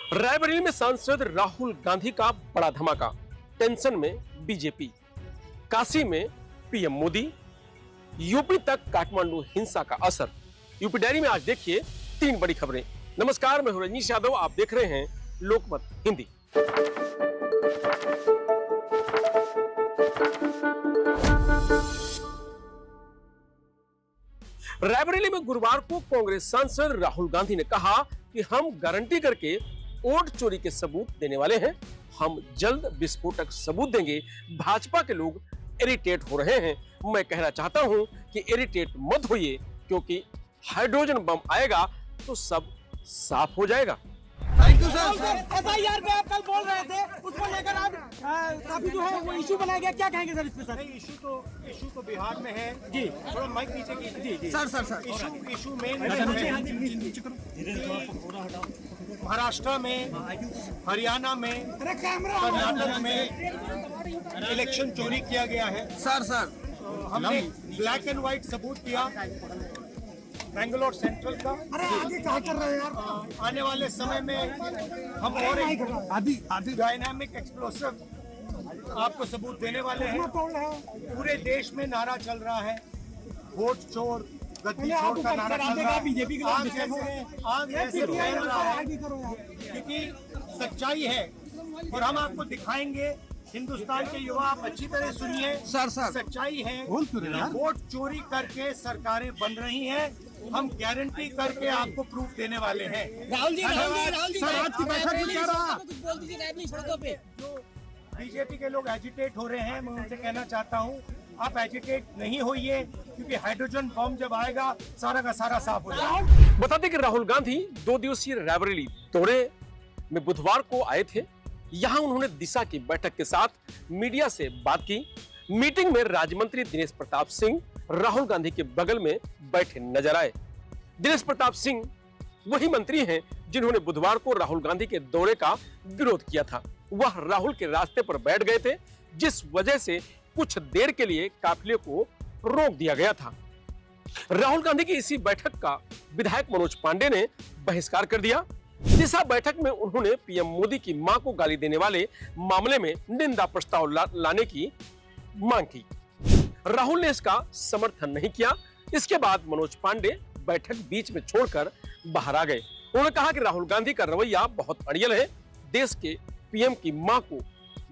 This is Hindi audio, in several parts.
रायबरेली में सांसद राहुल गांधी का बड़ा धमाका, टेंशन में बीजेपी, काशी में पीएम मोदी, यूपी तक काठमांडू हिंसा का असर। यूपी डायरी में आज देखिए 3 बड़ी खबरें। नमस्कार, मैं हूं रजनीश यादव, आप देख रहे हैं लोकमत हिंदी। रायबरेली में गुरुवार को कांग्रेस सांसद राहुल गांधी ने कहा कि हम गारंटी करके वोट चोरी के सबूत देने वाले हैं। हम जल्द विस्फोटक सबूत देंगे। भाजपा के लोग इरिटेट हो रहे हैं। मैं कहना चाहता हूं कि इरिटेट मत होइए, क्योंकि हाइड्रोजन बम आएगा तो सब साफ हो जाएगा। Thank you sir. FIR पे आप कल बोल रहे थे, उसको लेकर आप काफी जो है वो इशू बनाया गया, क्या कहेंगे सर इस पे? सर इशू तो बिहार में है जी, थोड़ा माइक नीचे की जी सर इशू मेन महाराष्ट्र में, हरियाणा में, कर्नाटक में इलेक्शन चोरी किया गया है सर हमने ब्लैक एंड व्हाइट सबूत दिया बेंगलोर सेंट्रल का। अरे आगे क्या कर रहे हैं यार? आने वाले समय में हम और आदि डायनामिक एक्सप्लोसिव आपको सबूत देने वाले हैं। पूरे देश में नारा चल रहा है, वोट चोर गद्दी चोर का नारा चल रहा है। बीजेपी आग ऐसे फैल रहा है क्योंकि सच्चाई है और हम आपको दिखाएंगे। हिंदुस्तान के युवा, आप अच्छी तरह सुनिए सर सच्चाई है। वोट चोरी करके सरकारें बन रही हैं। हम गारंटी करके आपको प्रूफ देने वाले हैं। राहुल जी सर, आज की बैठक में क्या रहा? बीजेपी के लोग एजिटेट हो रहे हैं, मैं उनसे कहना चाहता हूं आप एजिटेट नहीं होइए, क्योंकि हाइड्रोजन बम जब आएगा सारा का सारा साफ हो जाएगा। बता दें कि राहुल गांधी 2 दिवसीय रायबरेली दौरे में बुधवार को आए थे। यहां उन्होंने दिशा की बैठक के साथ मीडिया से बात की। मीटिंग में राज्य मंत्री दिनेश प्रताप सिंह राहुल गांधी के बगल में बैठे नजर आए। दिनेश प्रताप सिंह वही मंत्री हैं जिन्होंने बुधवार को राहुल गांधी के दौरे का विरोध किया था। वह राहुल के रास्ते पर बैठ गए थे, जिस वजह से कुछ देर के लिए काफिले को रोक दिया गया था। राहुल गांधी की इसी बैठक का विधायक मनोज पांडे ने बहिष्कार कर दिया। दिशा बैठक में उन्होंने पीएम मोदी की मां को गाली देने वाले मामले में निंदा प्रस्ताव लाने की मांग की। राहुल ने इसका समर्थन नहीं किया। इसके बाद मनोज पांडे बैठक बीच में छोड़कर बाहर आ गए। उन्होंने कहा कि राहुल गांधी का रवैया बहुत अड़ियल है। देश के पीएम की मां को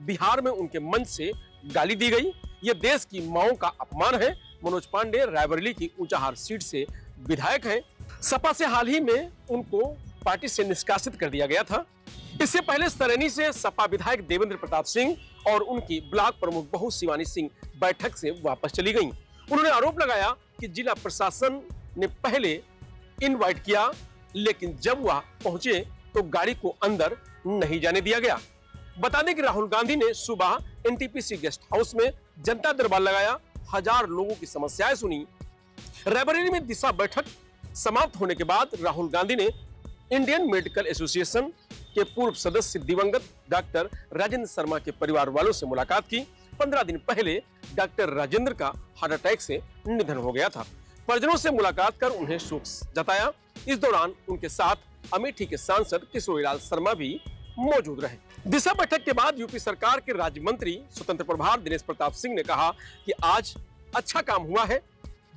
बिहार में उनके मंच से गाली दी गई, यह देश की मांओं का अपमान है। मनोज पांडे रायबरेली की ऊंचाहार सीट से विधायक हैं। सपा से हाल ही में उनको पार्टी से निष्कासित कर दिया गया था। इससे पहले सरैनी से सपा विधायक देवेंद्र प्रताप सिंह और उनकी ब्लॉक प्रमुख बहू शिवानी सिंह बैठक से वापस चली गईं। उन्होंने आरोप लगाया कि जिला प्रशासन ने पहले इनवाइट किया, लेकिन जब वह पहुंचे तो गाड़ी को अंदर नहीं जाने दिया गया। बता दें कि राहुल गांधी ने सुबह एनटीपीसी गेस्ट हाउस में जनता दरबार लगाया, 1000 लोगों की समस्याएं सुनी। रायबरेली में दिशा बैठक समाप्त होने के बाद राहुल गांधी ने इंडियन मेडिकल एसोसिएशन के पूर्व सदस्य दिवंगत डॉक्टर राजेंद्र शर्मा के परिवार वालों से मुलाकात की। 15 दिन पहले डॉक्टर राजेंद्र का हार्ट अटैक से निधन हो गया था। परिजनों से मुलाकात कर उन्हें शोक जताया। इस दौरान उनके साथ अमेठी के सांसद किशोरीलाल शर्मा भी मौजूद रहे। दिशा बैठक के बाद यूपी सरकार के राज्य मंत्री स्वतंत्र प्रभार दिनेश प्रताप सिंह ने कहा कि आज अच्छा काम हुआ है।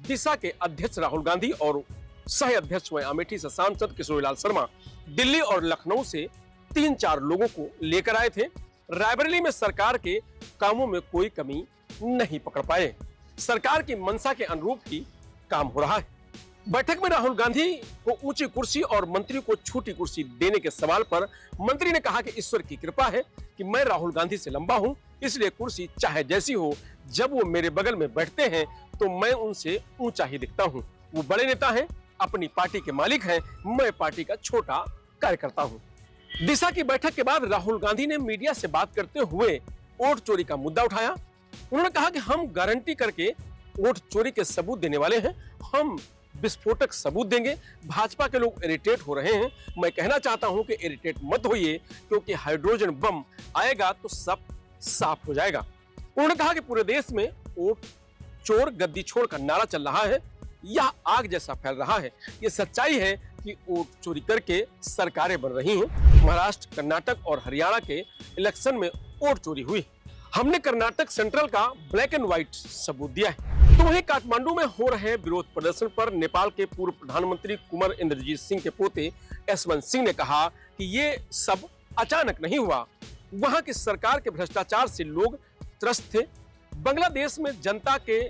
दिशा के अध्यक्ष राहुल गांधी और सह अध्यक्ष व अमेठी से सांसद किशोरीलाल शर्मा दिल्ली और लखनऊ से 3-4 लोगों को लेकर आए थे। रायबरेली में सरकार के कामों में कोई कमी नहीं पकड़ पाए। सरकार की मंशा के अनुरूप ही काम हो रहा है। बैठक में राहुल गांधी को ऊंची कुर्सी और मंत्री को छोटी कुर्सी देने के सवाल पर मंत्री ने कहा कि ईश्वर की कृपा है कि मैं राहुल गांधी से लंबा हूं, इसलिए कुर्सी चाहे जैसी हो, जब वो मेरे बगल में बैठते हैं तो मैं उनसे ऊंचा ही दिखता हूं। वो बड़े नेता हैं, अपनी पार्टी के मालिक हैं, मैं पार्टी का छोटा कार्यकर्ता हूं। दिशा की बैठक के बाद राहुल गांधी ने मीडिया से बात करते हुए वोट चोरी का मुद्दा उठाया। उन्होंने कहा कि हम गारंटी करके वोट चोरी के सबूत देने वाले हैं। हम विस्फोटक सबूत देंगे। भाजपा के लोग इरिटेट हो रहे हैं। मैं कहना चाहता हूं कि इरिटेट मत होइए, क्योंकि हाइड्रोजन बम आएगा तो सब साफ हो जाएगा। उन्होंने कहा कि पूरे देश में वोट चोर गद्दी छोड़ का नारा चल रहा है। यह आग जैसा फैल रहा है। ये सच्चाई है कि वोट चोरी करके सरकारें बन रही हैं। महाराष्ट्र, कर्नाटक और हरियाणा के इलेक्शन में वोट चोरी हुई। हमने कर्नाटक सेंट्रल का ब्लैक एंड व्हाइट सबूत दिया है। तो वहीं काठमांडू में हो रहे विरोध प्रदर्शन पर नेपाल के पूर्व प्रधानमंत्री कुंवर इंद्रजीत सिंह के पोते यशवंत सिंह ने कहा कि ये सब अचानक नहीं हुआ। वहां की सरकार के भ्रष्टाचार से लोग त्रस्त थे। बांग्लादेश में जनता के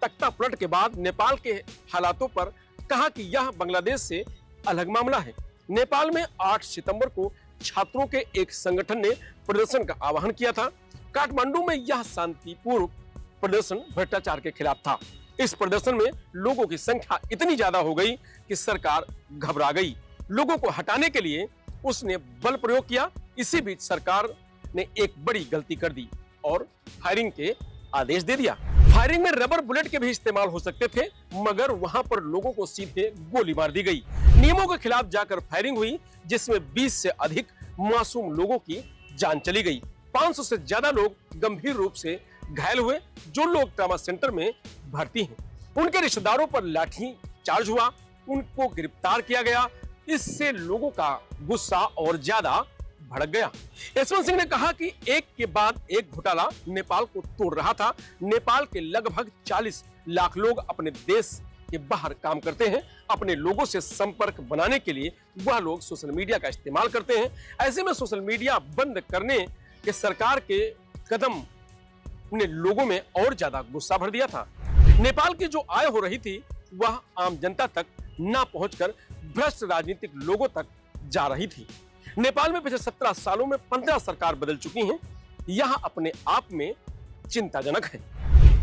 तख्ता पलट के बाद नेपाल के हालातों पर कहा कि यह बांग्लादेश से अलग मामला है। नेपाल में 8 सितंबर को छात्रों के एक संगठन ने प्रदर्शन का आह्वान किया था। काठमांडू में यह शांतिपूर्ण प्रदर्शन भ्रष्टाचार के खिलाफ था। इस प्रदर्शन में लोगों की संख्या इतनी ज्यादा हो गई कि सरकार घबरा गई। लोगों को हटाने के लिए उसने बल प्रयोग किया। इसी बीच सरकार ने एक बड़ी गलती कर दी और फायरिंग के आदेश दे दिया। फायरिंग में रबर बुलेट के भी इस्तेमाल हो सकते थे, मगर वहां पर लोगों को सीधे गोली मार दी गई। नियमों के खिलाफ जाकर फायरिंग हुई, जिसमें 20 से अधिक मासूम लोगों की जान चली गई। 500 से ज्यादा लोग गंभीर रूप से घायल हुए। जो लोग ट्रॉमा सेंटर में भर्ती हैं, उनके रिश्तेदारों पर लाठी चार्ज हुआ, उनको गिरफ्तार किया गया। इससे लोगों का गुस्सा और ज्यादा भड़क गया। यशवंत सिंह ने कहा कि एक के बाद एक घोटाला नेपाल को तोड़ रहा था। नेपाल के लगभग 40 लाख लोग अपने देश के बाहर काम करते हैं। अपने लोगों से संपर्क बनाने के लिए वह लोग सोशल मीडिया का इस्तेमाल करते हैं। ऐसे में सोशल मीडिया बंद करने के सरकार के कदम ने लोगों में और ज्यादा गुस्सा भर दिया था। नेपाल की जो आय हो रही थी वह आम जनता तक ना पहुंचकर भ्रष्ट राजनीतिक लोगों तक जा रही थी। नेपाल में पिछले 17 सालों में 15 सरकार बदल चुकी हैं। यह अपने आप में चिंताजनक है।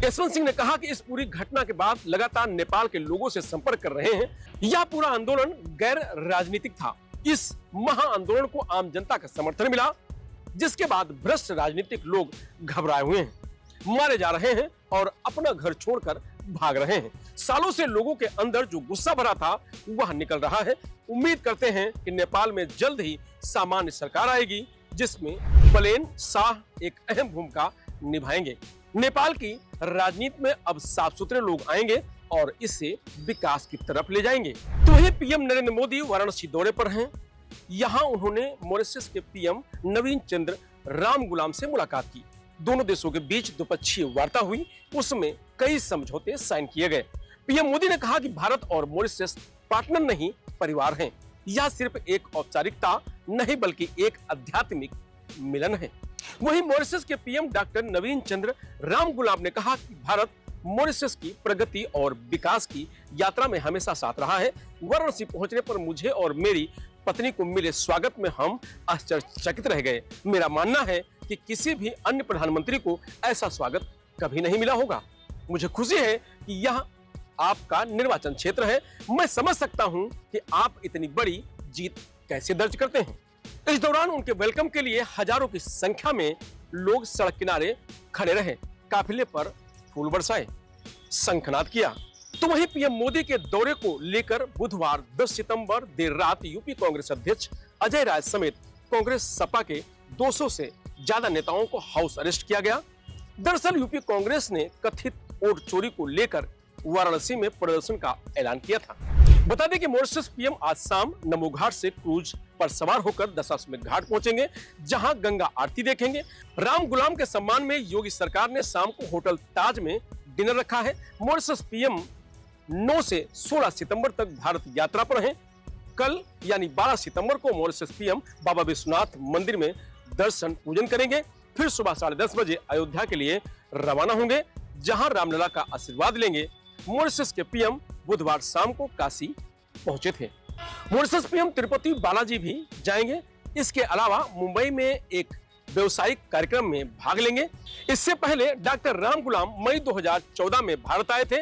यशवंत सिंह ने कहा कि इस पूरी घटना के बाद लगातार नेपाल के लोगों से संपर्क कर रहे हैं। यह पूरा आंदोलन गैर राजनीतिक था। इस महा आंदोलन को आम जनता का समर्थन मिला, जिसके बाद भ्रष्ट राजनीतिक लोग घबराए हुए हैं, मारे जा रहे हैं और अपना घर छोड़कर भाग रहे हैं। सालों से लोगों के अंदर जो गुस्सा भरा था वह निकल रहा है। उम्मीद करते हैं कि नेपाल में जल्द ही सामान्य सरकार आएगी, जिसमें पलेन शाह एक अहम भूमिका निभाएंगे। नेपाल की राजनीति में अब साफ सुथरे लोग आएंगे और इसे विकास की तरफ ले जाएंगे। तो वही पीएम नरेंद्र मोदी वाराणसी दौरे पर हैं। यहाँ उन्होंने मॉरिशस के पीएम नवीन चंद्र रामगुलाम से मुलाकात की। दोनों देशों के बीच द्विपक्षीय वार्ता हुई, उसमें कई समझौते साइन किए गए। पीएम मोदी ने कहा कि भारत और मॉरिशस पार्टनर नहीं, परिवार हैं। यह सिर्फ एक औपचारिकता नहीं बल्कि एक आध्यात्मिक मिलन है। वहीं मॉरिशस के पीएम डॉक्टर नवीन चंद्र रामगुलाम ने कहा कि भारत मॉरिशस की प्रगति और विकास की यात्रा में हमेशा साथ रहा है। वाराणसी पहुंचने पर मुझे और मेरी पत्नी को मिले स्वागत में हम आश्चर्यचकित रह गए। मेरा मानना है कि किसी भी अन्य प्रधानमंत्री को ऐसा स्वागत कभी नहीं मिला होगा। मुझे खुशी है कि यह आपका निर्वाचन क्षेत्र है। मैं समझ सकता हूं कि आप इतनी बड़ी जीत कैसे दर्ज करते हैं। इस दौरान उनके वेलकम के लिए हजारों की संख्या में लोग सड़क किनारे खड़े रहे, काफिले पर फूल बरसाए, शंखनाद किया। तो वहीं पीएम मोदी के दौरे को लेकर बुधवार 10 सितंबर देर रात यूपी कांग्रेस अध्यक्ष अजय राय समेत कांग्रेस सपा के 200 से ज्यादा नेताओं को हाउस अरेस्ट किया गया। दरअसल यूपी कांग्रेस ने कथित वोट चोरी को लेकर वाराणसी में प्रदर्शन का ऐलान किया था। बता दें कि मॉरिशस पीएम आज शाम नमो घाट से क्रूज पर सवार होकर दशाश्वमेध घाट पहुंचेंगे, जहां गंगा आरती देखेंगे। राम गुलाम के सम्मान में योगी सरकार ने शाम को होटल ताज में डिनर रखा है। मॉरिशस पीएम 9 से 16 सितंबर तक भारत यात्रा पर हैं। कल यानी 12 सितंबर को मॉरिशस पीएम बाबा विश्वनाथ मंदिर में दर्शन पूजन करेंगे। फिर सुबह 10:30 बजे अयोध्या के लिए रवाना होंगे, जहां रामलला का आशीर्वाद लेंगे। मॉरिशस के पीएम बुधवार शाम को काशी पहुंचे थे। मॉरिशस पीएम तिरुपति बालाजी भी जाएंगे। इसके अलावा मुंबई में एक व्यवसायिक कार्यक्रम में भाग लेंगे। इससे पहले डॉक्टर राम गुलाम मई 2014 में भारत आए थे।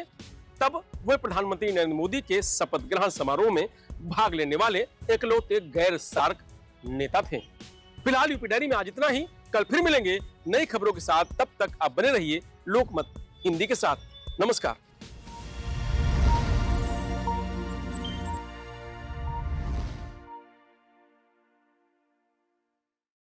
तब वे प्रधानमंत्री नरेंद्र मोदी के शपथ ग्रहण समारोह में भाग लेने वाले एकलौते गैर सार्क नेता थे। फिलहाल यूपी डायरी में आज इतना ही। कल फिर मिलेंगे नई खबरों के साथ। तब तक आप बने रहिए लोकमत हिंदी के साथ। नमस्कार।